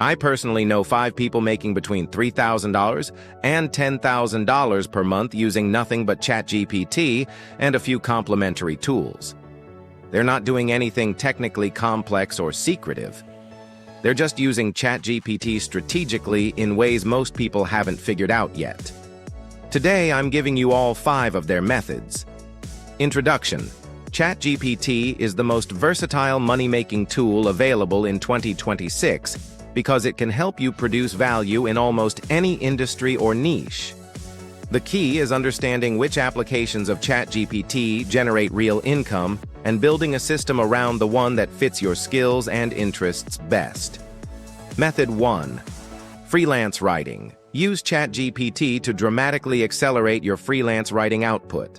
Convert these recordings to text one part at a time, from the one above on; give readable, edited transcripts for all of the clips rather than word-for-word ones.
I personally know 5 people making between $3,000 and $10,000 per month using nothing but ChatGPT and a few complementary tools. They're not doing anything technically complex or secretive. They're just using ChatGPT strategically in ways most people haven't figured out yet. Today, I'm giving you all 5 of their methods. Introduction. ChatGPT is the most versatile money-making tool available in 2026 because it can help you produce value in almost any industry or niche. The key is understanding which applications of ChatGPT generate real income and building a system around the one that fits your skills and interests best. Method 1. Freelance writing. Use ChatGPT to dramatically accelerate your freelance writing output.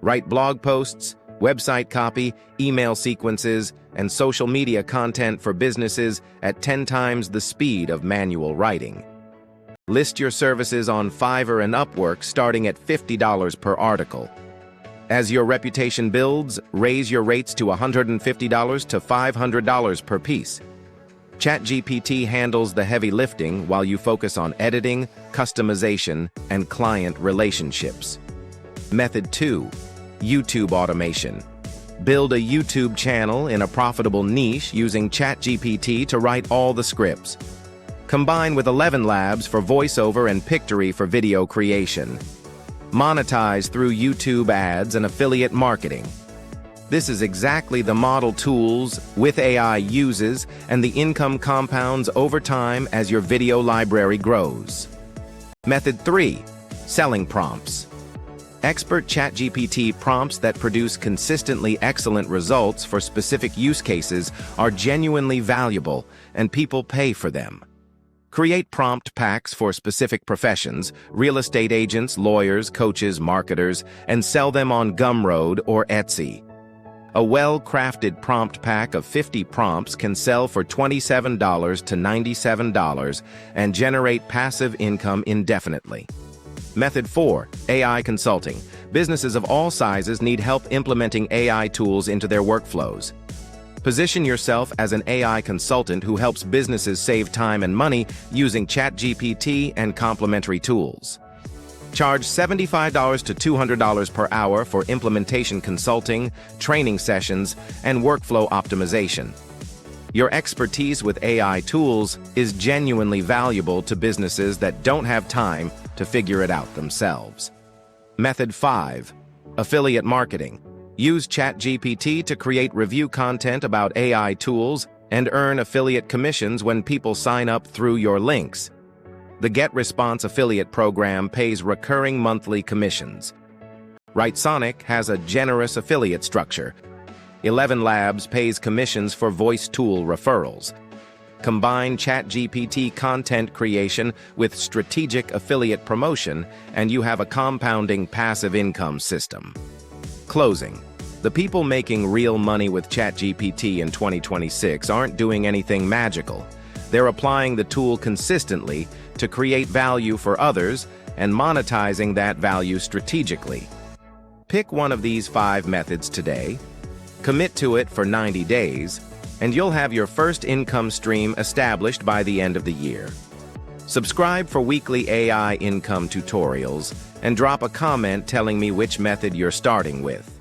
Write blog posts, website copy, email sequences, and social media content for businesses at 10 times the speed of manual writing. List your services on Fiverr and Upwork starting at $50 per article. As your reputation builds, raise your rates to $150 to $500 per piece. ChatGPT handles the heavy lifting while you focus on editing, customization, and client relationships. Method 2. YouTube automation. Build a YouTube channel in a profitable niche using ChatGPT to write all the scripts. Combine with 11 Labs for voiceover and Pictory for video creation. Monetize through YouTube ads and affiliate marketing. This is exactly the model tools with AI uses, and the income compounds over time as your video library grows. Method 3. Selling prompts. Expert ChatGPT prompts that produce consistently excellent results for specific use cases are genuinely valuable, and people pay for them. Create prompt packs for specific professions, real estate agents, lawyers, coaches, marketers, and sell them on Gumroad or Etsy. A well-crafted prompt pack of 50 prompts can sell for $27 to $97 and generate passive income indefinitely. Method 4. AI consulting. Businesses of all sizes need help implementing AI tools into their workflows. Position yourself as an AI consultant who helps businesses save time and money using ChatGPT and complementary tools. Charge $75 to $200 per hour for implementation consulting, training sessions, and workflow optimization. Your expertise with AI tools is genuinely valuable to businesses that don't have time to figure it out themselves. Method 5. Affiliate marketing. Use ChatGPT to create review content about AI tools and earn affiliate commissions when people sign up through your links. The GetResponse affiliate program pays recurring monthly commissions. Writesonic has a generous affiliate structure. 11 Labs pays commissions for voice tool referrals. Combine ChatGPT content creation with strategic affiliate promotion, and you have a compounding passive income system. Closing. The people making real money with ChatGPT in 2026 aren't doing anything magical. They're applying the tool consistently to create value for others and monetizing that value strategically. Pick one of these 5 methods today, commit to it for 90 days, and you'll have your first income stream established by the end of the year. Subscribe for weekly AI income tutorials and drop a comment telling me which method you're starting with.